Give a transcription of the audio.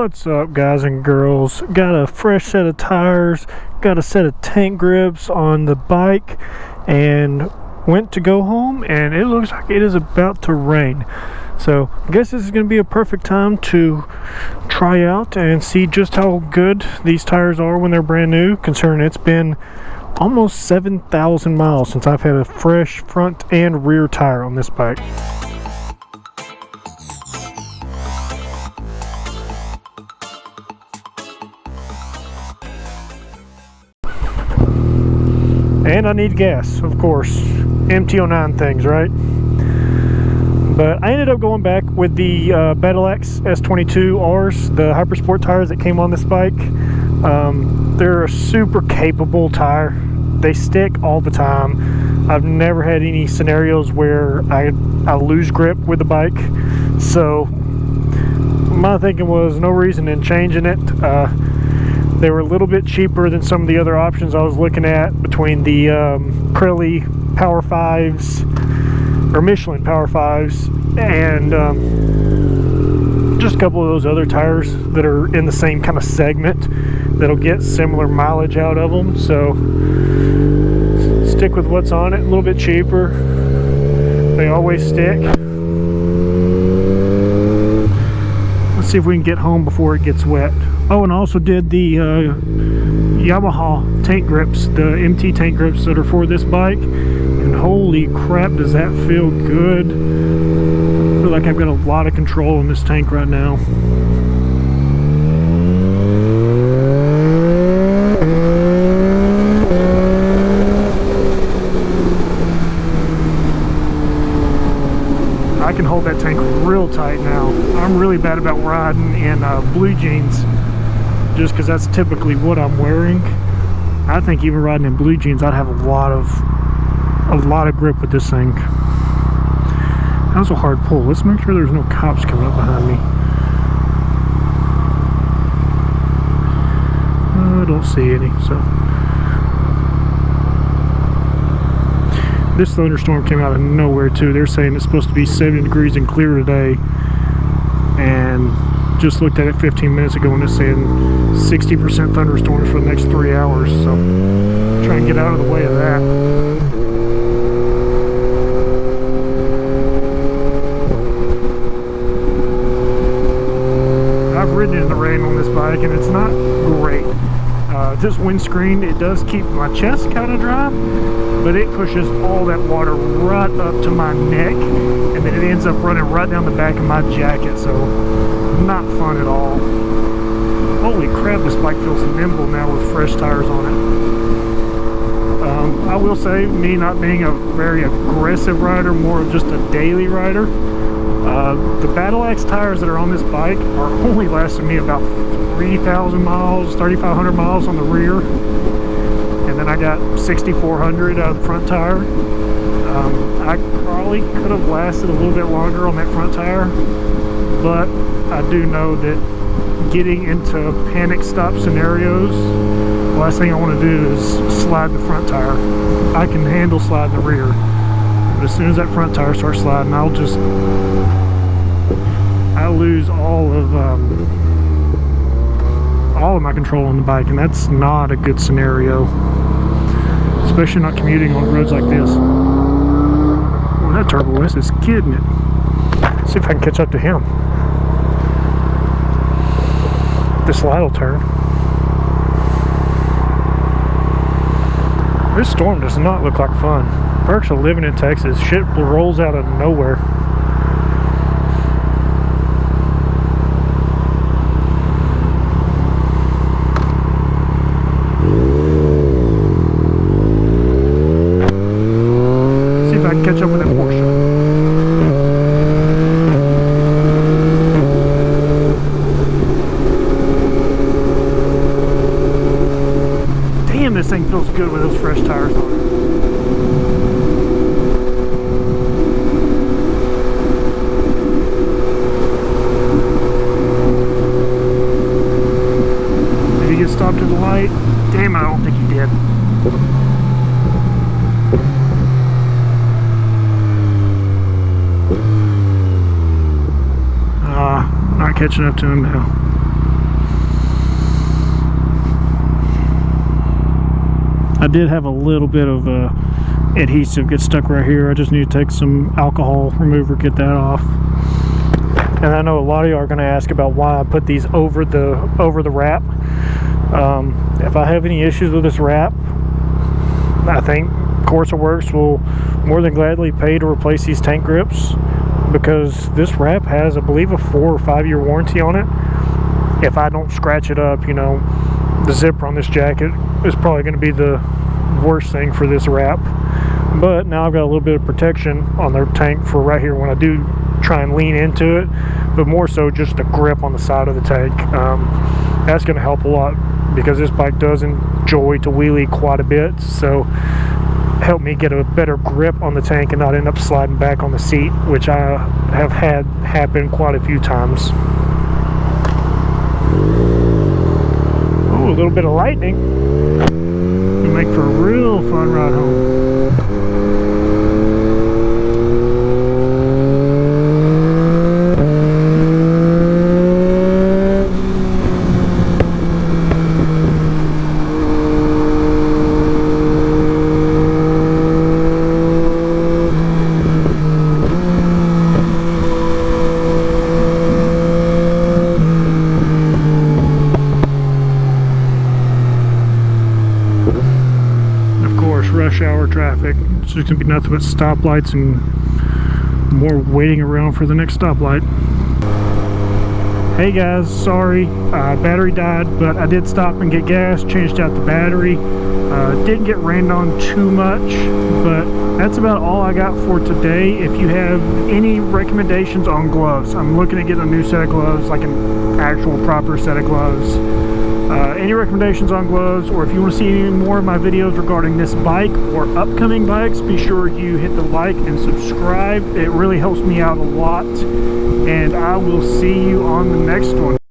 What's up, guys and girls? Got a fresh set of tires, got a set of tank grips on the bike, and went to go home, and it looks like it is about to rain. So I guess this is going to be a perfect time to try out and see just how good these tires are when they're brand new, considering it's been almost 7,000 miles since I've had a fresh front and rear tire on this bike. And I need gas, of course. MT09 things, right? But I ended up going back with the BEELINEMOTO S22Rs, the Hypersport tires that came on this bike. They're a super capable tire. They stick all the time. I've never had any scenarios where I lose grip with the bike. So my thinking was no reason in changing it. They were a little bit cheaper than some of the other options I was looking at between the Pirelli Power 5s or Michelin Power 5s and just a couple of those other tires that are in the same kind of segment that'll get similar mileage out of them. So stick with what's on it, a little bit cheaper. They always stick. Let's see if we can get home before it gets wet. Oh, and I also did the Yamaha tank grips, the MT tank grips that are for this bike, and holy crap, does that feel good. I feel like I've got a lot of control in this tank right now. I can hold that tank real tight now. I'm really bad about riding in blue jeans, just because that's typically what I'm wearing. I think even riding in blue jeans, I'd have a lot of grip with this thing. That was a hard pull. Let's make sure there's no cops coming up behind me. I don't see any. So this thunderstorm came out of nowhere too. They're saying it's supposed to be 70 degrees and clear today, and just looked at it 15 minutes ago and it's saying 60% thunderstorms for the next 3 hours. So try and get out of the way of that. I've ridden in the rain on this bike and it's not great. This windscreen, it does keep my chest kind of dry, but it pushes all that water right up to my neck, and then it ends up running right down the back of my jacket. So not fun at all. Holy crap, this bike feels nimble now with fresh tires on it. I will say, me not being a very aggressive rider, more of just a daily rider, the BEELINEMOTO tires that are on this bike are only lasting me about 3,000 miles, 3,500 miles on the rear, and then I got 6,400 out of the front tire. I probably could have lasted a little bit longer on that front tire, but I do know that getting into panic stop scenarios, the last thing I want to do is slide the front tire. I can handle sliding the rear, but as soon as that front tire starts sliding, I'll lose all of my control on the bike, and that's not a good scenario, especially not commuting on roads like this. Well, that Turbo West is kidding it. Let's see if I can catch up to him. This light will turn. This storm does not look like fun. Perks of living in Texas, shit rolls out of nowhere. See if I can catch up with that Porsche. This thing feels good with those fresh tires on it. Did he get stopped at the light? Damn, I don't think he did. Not catching up to him now. I did have a little bit of adhesive get stuck right here. I just need to take some alcohol remover, get that off. And I know a lot of you are going to ask about why I put these over the wrap. If I have any issues with this wrap, I think Corsa Works will more than gladly pay to replace these tank grips, because this wrap has, I believe, a 4 or 5 year warranty on it. If I don't scratch it up, you know, the zipper on this jacket is probably going to be the worst thing for this wrap. But now I've got a little bit of protection on their tank for right here when I do try and lean into it, but more so just the grip on the side of the tank. That's going to help a lot, because this bike does enjoy to wheelie quite a bit, so help me get a better grip on the tank and not end up sliding back on the seat, which I have had happen quite a few times. Oh, a little bit of lightning. It'll make for a real fun ride home. Rush hour traffic. It's just gonna be nothing but stoplights and more waiting around for the next stoplight. Hey guys, sorry, battery died, but I did stop and get gas, changed out the battery. Didn't get rained on too much, but that's about all I got for today. If you have any recommendations on gloves, I'm looking at getting a new set of gloves, like an actual proper set of gloves. Any recommendations on gloves, or if you want to see any more of my videos regarding this bike or upcoming bikes, be sure you hit the like and subscribe. It really helps me out a lot, and I will see you on the next one.